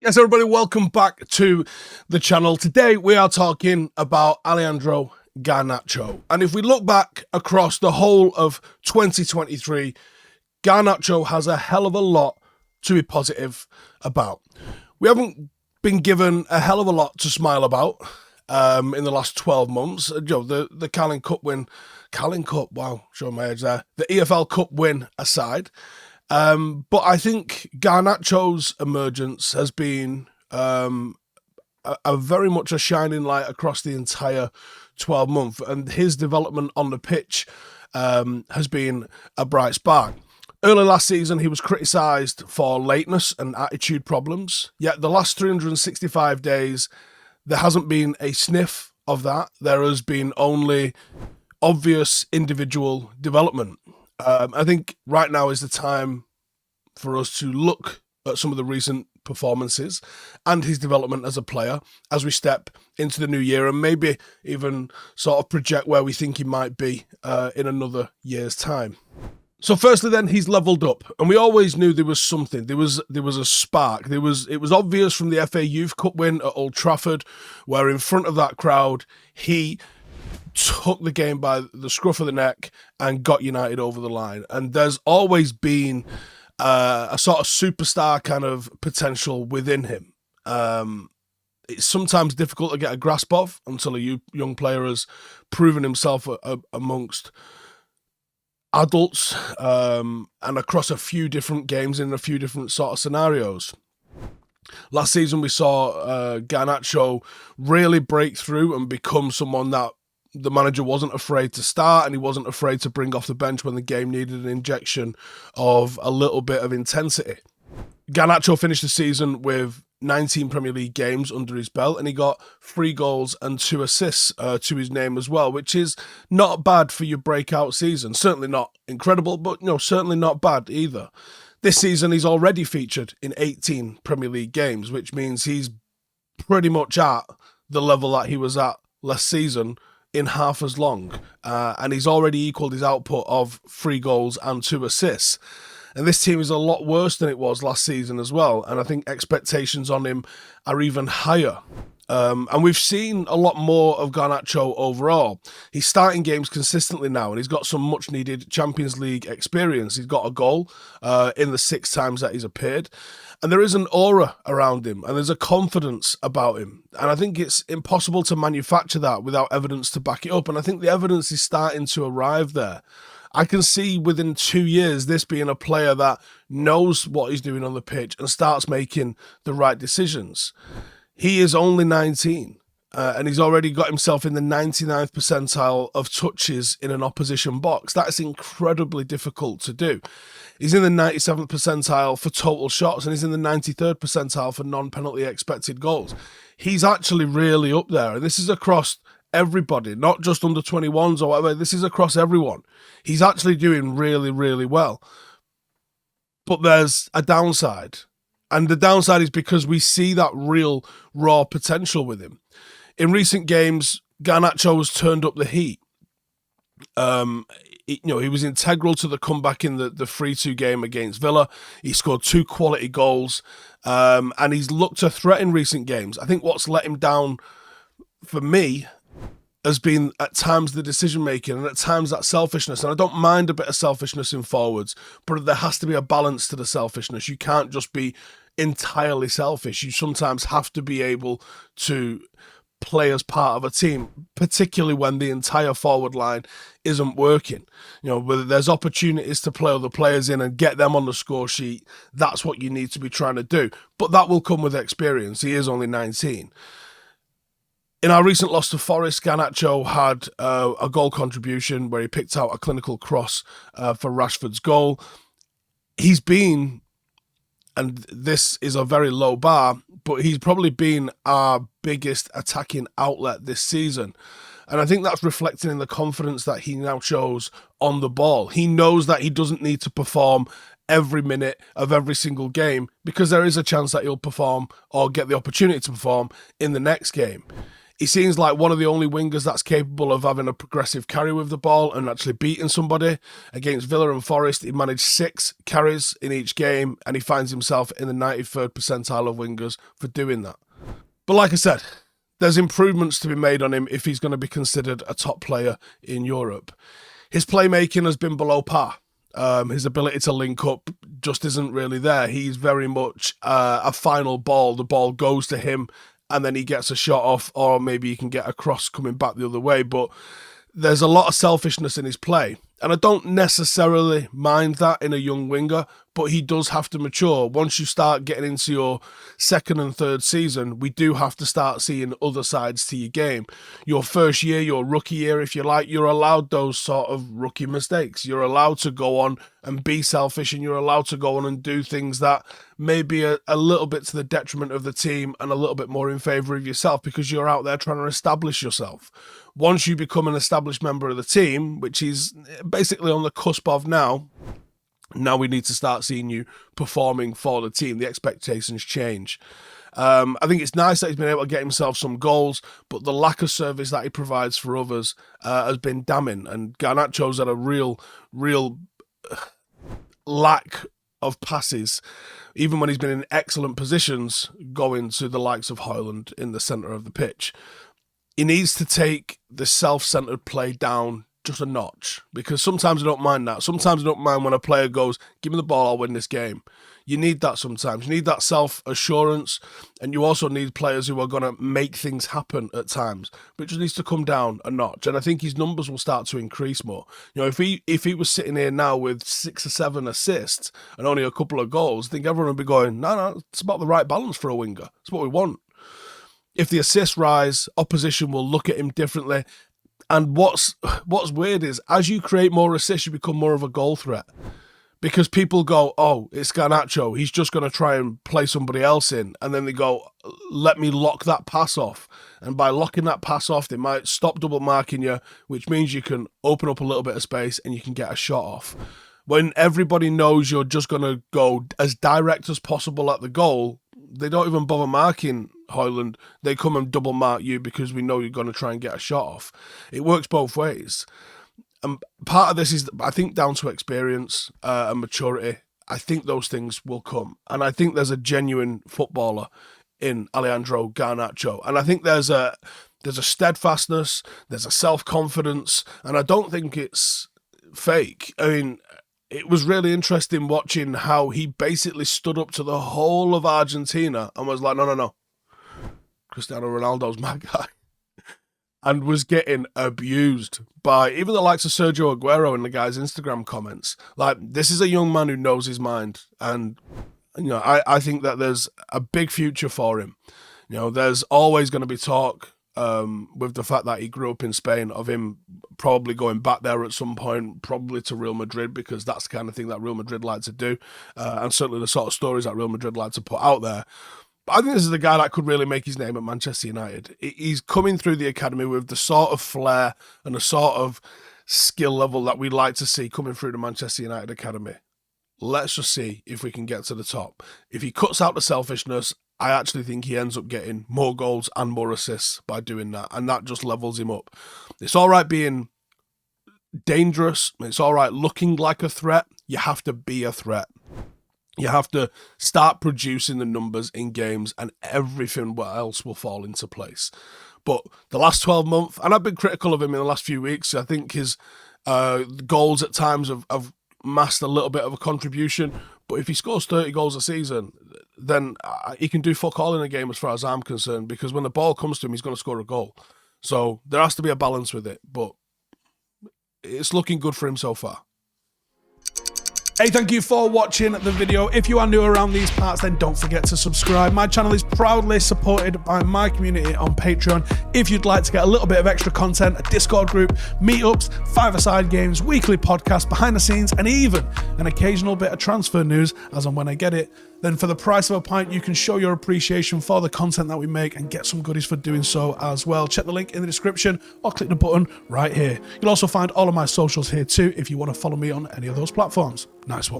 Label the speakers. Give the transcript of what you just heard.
Speaker 1: Yes, everybody, welcome back to the channel. Today we are talking about Alejandro Garnacho. And if we look back across the whole of 2023, Garnacho has a hell of a lot to be positive about. We haven't been given a hell of a lot to smile about in the last 12 months. The Carling Cup win, Carling Cup, wow, showing my age there. The EFL Cup win aside. But I think Garnacho's emergence has been a very much a shining light across the entire 12 months, and his development on the pitch has been a bright spark. Early last season, he was criticised for lateness and attitude problems, yet the last 365 days, there hasn't been a sniff of that. There has been only obvious individual development. I think right now is the time for us to look at some of the recent performances and his development as a player as we step into the new year, and maybe even sort of project where we think he might be in another year's time. So firstly then, he's leveled up, and we always knew there was something. There was a spark. It was obvious from the FA Youth Cup win at Old Trafford, where in front of that crowd, he took the game by the scruff of the neck and got United over the line. And there's always been a sort of superstar kind of potential within him. It's sometimes difficult to get a grasp of until a young player has proven himself amongst adults and across a few different games in a few different sort of scenarios. Last season we saw Garnacho really break through and become someone that the manager wasn't afraid to start, and he wasn't afraid to bring off the bench when the game needed an injection of a little bit of intensity. Garnacho finished the season with 19 Premier League games under his belt, and he got 3 goals and 2 assists to his name as well, which is not bad for your breakout season. Certainly not incredible, but certainly not bad either. This season, he's already featured in 18 Premier League games, which means he's pretty much at the level that he was at last season in half as long. And he's already equalled his output of 3 goals and 2 assists. And this team is a lot worse than it was last season as well. And I think expectations on him are even higher. And we've seen a lot more of Garnacho overall. He's starting games consistently now, and he's got some much-needed Champions League experience. He's got a goal in the 6 times that he's appeared. And there is an aura around him, and there's a confidence about him. And I think it's impossible to manufacture that without evidence to back it up. And I think the evidence is starting to arrive there. I can see within 2 years this being a player that knows what he's doing on the pitch and starts making the right decisions. He is only 19, and he's already got himself in the 99th percentile of touches in an opposition box. That's incredibly difficult to do. He's in the 97th percentile for total shots, and he's in the 93rd percentile for non-penalty expected goals. He's actually really up there, and this is across everybody, not just under 21s or whatever. This is across everyone. He's actually doing really, really well. But there's a downside. And the downside is because we see that real raw potential with him. In recent games, Garnacho has turned up the heat. He was integral to the comeback in the 3-2 game against Villa. He scored 2 quality goals, and he's looked a threat in recent games. I think what's let him down for me has been at times the decision making, and at times that selfishness. And I don't mind a bit of selfishness in forwards, but there has to be a balance to the selfishness. You can't just be entirely selfish. You sometimes have to be able to play as part of a team, particularly when the entire forward line isn't working. Whether there's opportunities to play other players in and get them on the score sheet, that's what you need to be trying to do. But that will come with experience. He is only 19. In our recent loss to Forest, Garnacho had a goal contribution where he picked out a clinical cross for Rashford's goal. He's been, and this is a very low bar, but he's probably been our biggest attacking outlet this season. And I think that's reflected in the confidence that he now shows on the ball. He knows that he doesn't need to perform every minute of every single game, because there is a chance that he'll perform or get the opportunity to perform in the next game. He seems like one of the only wingers that's capable of having a progressive carry with the ball and actually beating somebody. Against Villa and Forest, he managed 6 carries in each game, and he finds himself in the 93rd percentile of wingers for doing that. But like I said, there's improvements to be made on him if he's going to be considered a top player in Europe. His playmaking has been below par. His ability to link up just isn't really there. He's very much a final ball. The ball goes to him and then he gets a shot off, or maybe he can get a cross coming back the other way. But there's a lot of selfishness in his play. And I don't necessarily mind that in a young winger, but he does have to mature. Once you start getting into your second and third season, we do have to start seeing other sides to your game. Your first year, your rookie year, if you like, you're allowed those sort of rookie mistakes. You're allowed to go on and be selfish, and you're allowed to go on and do things that may be a little bit to the detriment of the team and a little bit more in favour of yourself, because you're out there trying to establish yourself. Once you become an established member of the team, which is basically on the cusp of now we need to start seeing you performing for the team. The expectations change. I think it's nice that he's been able to get himself some goals, but the lack of service that he provides for others has been damning. And Garnacho's had a real lack of passes, even when he's been in excellent positions, going to the likes of Højlund in the centre of the pitch. He needs to take the self-centered play down just a notch, because sometimes I don't mind that. Sometimes I don't mind when a player goes, give me the ball, I'll win this game. You need that sometimes. You need that self-assurance, and you also need players who are going to make things happen at times, but it just needs to come down a notch, and I think his numbers will start to increase more. You know, if he was sitting here now with 6 or 7 assists and only a couple of goals, I think everyone would be going, no, it's about the right balance for a winger. It's what we want. If the assists rise, opposition will look at him differently. And what's weird is, as you create more assists, you become more of a goal threat. Because people go, oh, it's Garnacho, he's just going to try and play somebody else in. And then they go, let me lock that pass off. And by locking that pass off, they might stop double marking you, which means you can open up a little bit of space and you can get a shot off. When everybody knows you're just going to go as direct as possible at the goal, they don't even bother marking Højlund. They come and double mark you because we know you're going to try and get a shot off. It works both ways. And part of this is, I think, down to experience and maturity. I think those things will come. And I think there's a genuine footballer in Alejandro Garnacho. And I think there's a steadfastness, there's a self-confidence, and I don't think it's fake. I mean, it was really interesting watching how he basically stood up to the whole of Argentina and was like, no. Cristiano Ronaldo's my guy. And was getting abused by even the likes of Sergio Aguero in the guy's Instagram comments. Like, this is a young man who knows his mind. And, you know, I think that there's a big future for him. You know, there's always going to be talk with the fact that he grew up in Spain, of him probably going back there at some point, probably to Real Madrid, because that's the kind of thing that Real Madrid like to do. And certainly the sort of stories that Real Madrid like to put out there. But I think this is the guy that could really make his name at Manchester United. He's coming through the academy with the sort of flair and the sort of skill level that we'd like to see coming through the Manchester United academy. Let's just see if we can get to the top. If he cuts out the selfishness, I actually think he ends up getting more goals and more assists by doing that, and that just levels him up. It's all right being dangerous. It's all right looking like a threat. You have to be a threat. You have to start producing the numbers in games, and everything else will fall into place. But the last 12 months, and I've been critical of him in the last few weeks, I think his goals at times have masked a little bit of a contribution. But if he scores 30 goals a season, then he can do fuck all in a game as far as I'm concerned, because when the ball comes to him, he's going to score a goal. So there has to be a balance with it, but it's looking good for him so far. Hey, thank you for watching the video. If you are new around these parts, then don't forget to subscribe. My channel is proudly supported by my community on Patreon. If you'd like to get a little bit of extra content, a Discord group, meetups, five-a-side games, weekly podcasts, behind the scenes, and even an occasional bit of transfer news as and when I get it, then for the price of a pint, you can show your appreciation for the content that we make and get some goodies for doing so as well. Check the link in the description or click the button right here. You'll also find all of my socials here too if you want to follow me on any of those platforms. Nice one.